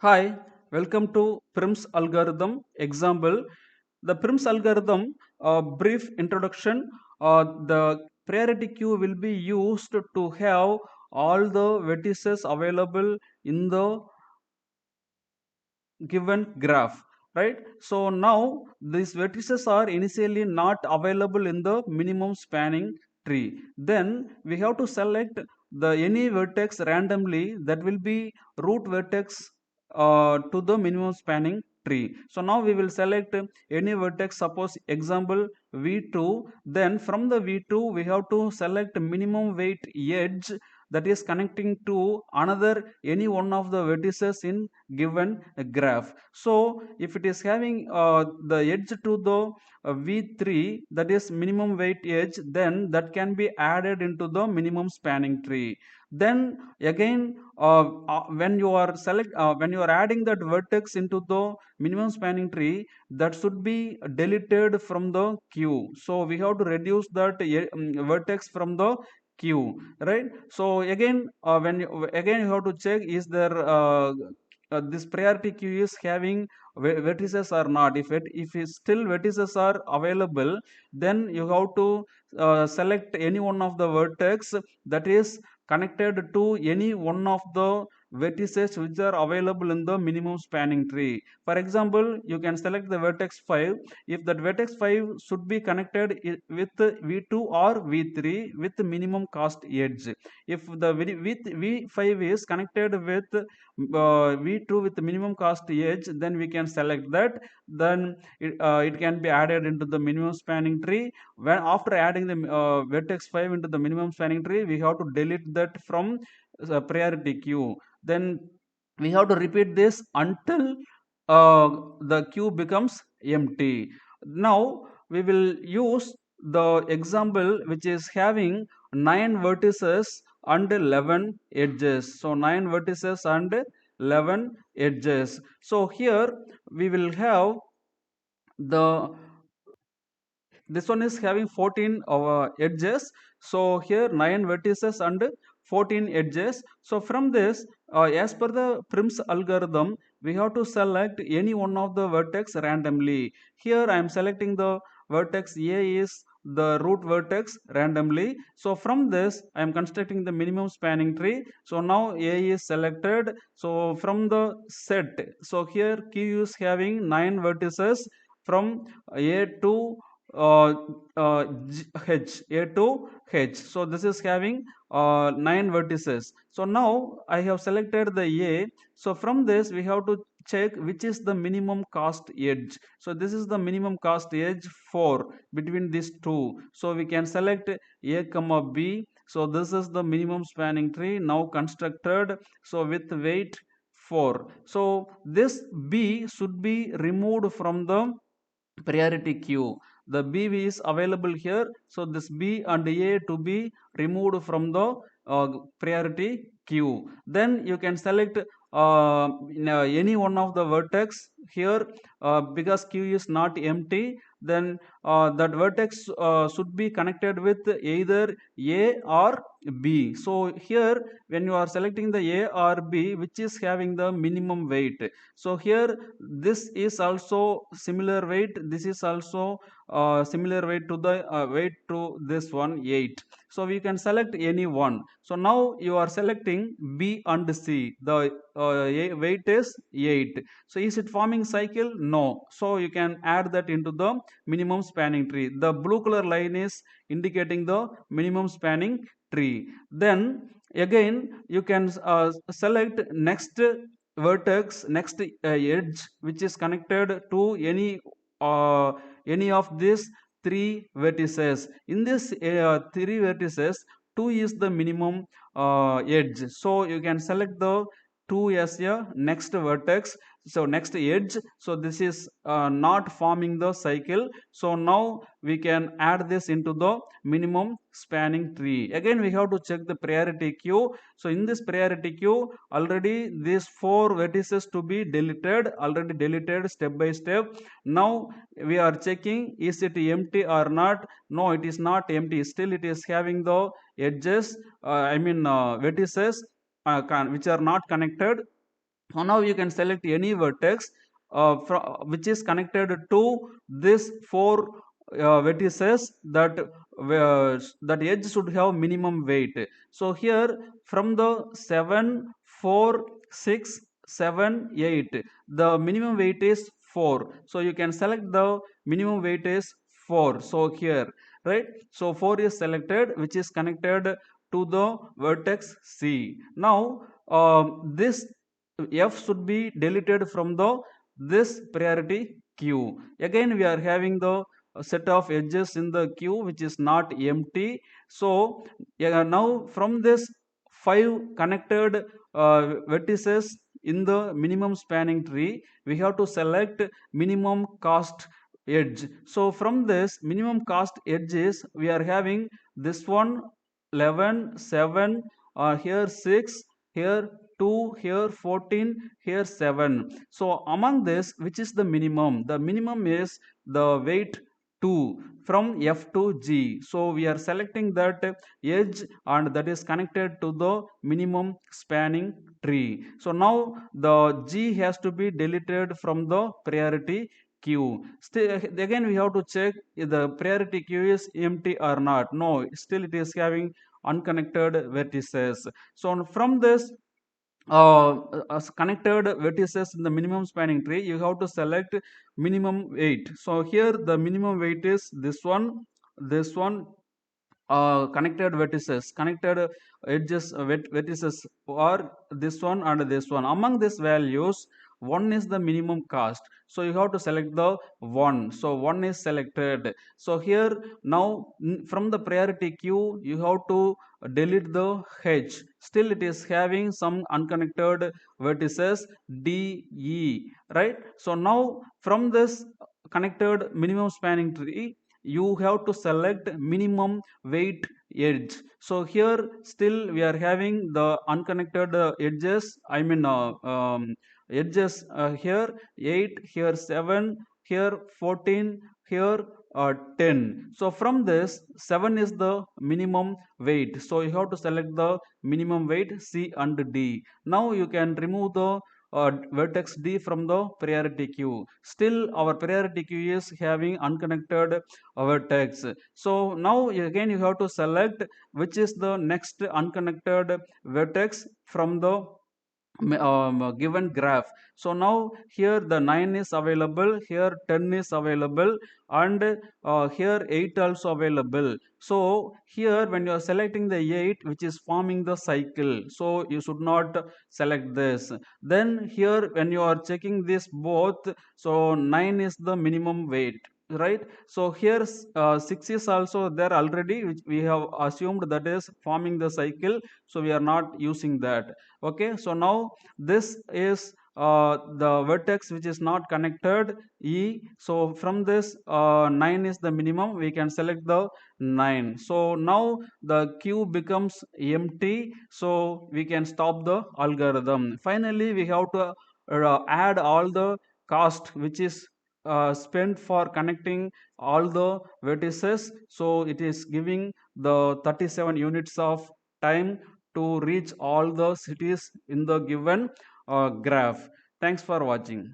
Hi, welcome to Prim's algorithm example. The Prim's algorithm brief introduction. The priority queue will be used to have all the vertices available in the given graph, right? So now these vertices are initially not available in the minimum spanning tree. Then we have to select the any vertex randomly that will be root vertex to the minimum spanning tree. So now we will select any vertex, suppose example v2. Then from the v2 we have to select minimum weight edge that is connecting to another any one of the vertices in given graph. So if it is having the edge to the v3, that is minimum weight edge, then that can be added into the minimum spanning tree. Then again, when you are adding that vertex into the minimum spanning tree, that should be deleted from the queue. So we have to reduce that vertex from the queue, right? So again, again you have to check, is there this priority queue is having vertices or not. If still vertices are available, then you have to select any one of the vertex that is connected to any one of the vertices which are available in the minimum spanning tree. For example, you can select the vertex 5. If that vertex 5 should be connected with v2 or v3 with minimum cost edge. If the v5 is connected with v2 with minimum cost edge, then we can select that. Then it can be added into the minimum spanning tree. When after adding the vertex 5 into the minimum spanning tree, we have to delete that from priority queue. Then we have to repeat this until the queue becomes empty. Now we will use the example which is having 9 vertices and 11 edges. So 9 vertices and 11 edges. So here we will have the this one is having 14 edges. So here 9 vertices and 14 edges. So from this, as per the Prim's algorithm, we have to select any one of the vertex randomly. Here I am selecting the vertex a is the root vertex randomly. So from this I am constructing the minimum spanning tree. So now a is selected. So from the set, so here q is having 9 vertices from a to uh, H, A to H. So this is having 9 vertices. So now I have selected the A. So from this we have to check which is the minimum cost edge. So this is the minimum cost edge 4 between these two. So we can select A comma B. So this is the minimum spanning tree now constructed. So with weight 4. So this B should be removed from the priority queue. The B is available here, so this B and A to be removed from the priority queue. Then you can select any one of the vertex here, because queue is not empty. Then that vertex should be connected with either A or B. So here when you are selecting the A or B, which is having the minimum weight, so here this is also similar weight, this is also similar weight to the weight to this one 8. So we can select any one. So now you are selecting B and C, the weight is 8. So is it forming cycle? No. So you can add that into the minimum spanning tree. The blue color line is indicating the minimum spanning tree. Then again you can select next vertex, next edge which is connected to uh, any of these three vertices. In this three vertices, 2 is the minimum edge. So you can select the 2 as a next vertex, so next edge. So this is not forming the cycle. So now we can add this into the minimum spanning tree. Again we have to check the priority queue. So in this priority queue, already these 4 vertices to be deleted, already deleted step by step. Now we are checking, is it empty or not? No, it is not empty, still it is having the edges, vertices which are not connected So now you can select any vertex which is connected to this four vertices that edge should have minimum weight. So here from the 7, 4, 6, 7, 8, the minimum weight is 4. So you can select the minimum weight is 4. So here, right? So 4 is selected, which is connected to the vertex C. Now this F should be deleted from the this priority queue. Again, we are having the set of edges in the queue which is not empty. So yeah, now from this five connected vertices in the minimum spanning tree, we have to select minimum cost edge. So from this minimum cost edges, we are having this one 11, 7, here 6, here 2, here 14, here 7. So among this, which is the minimum? The minimum is the weight 2 from F to G. So we are selecting that edge and that is connected to the minimum spanning tree. So now the G has to be deleted from the priority queue. Still, again we have to check if the priority queue is empty or not. No, still it is having unconnected vertices. So from this as connected vertices in the minimum spanning tree, you have to select minimum weight. So here the minimum weight is this one, connected vertices, connected edges, vertices are this one and this one. Among these values, one is the minimum cost, so you have to select the one. So one is selected. So here now from the priority queue you have to delete the h. Still it is having some unconnected vertices d e, right? So now from this connected minimum spanning tree you have to select minimum weight edge. So here still we are having the unconnected edges, I mean edges, here 8, here 7, here 14, here 10. So from this 7 is the minimum weight, so you have to select the minimum weight C and D. Now you can remove the vertex D from the priority queue. Still our priority queue is having unconnected vertex. So now again you have to select which is the next unconnected vertex from the given graph. So now here the 9 is available, here 10 is available, and here 8 also available. So here when you are selecting the 8 which is forming the cycle, so you should not select this. Then here when you are checking this both, so 9 is the minimum weight, right? So here 6 is also there already, which we have assumed that is forming the cycle, so we are not using that. Okay, so now this is the vertex which is not connected E. So from this 9 is the minimum, we can select the 9. So now the queue becomes empty, so we can stop the algorithm. Finally we have to add all the cost which is spent for connecting all the vertices. So it is giving the 37 units of time to reach all the cities in the given graph. Thanks for watching.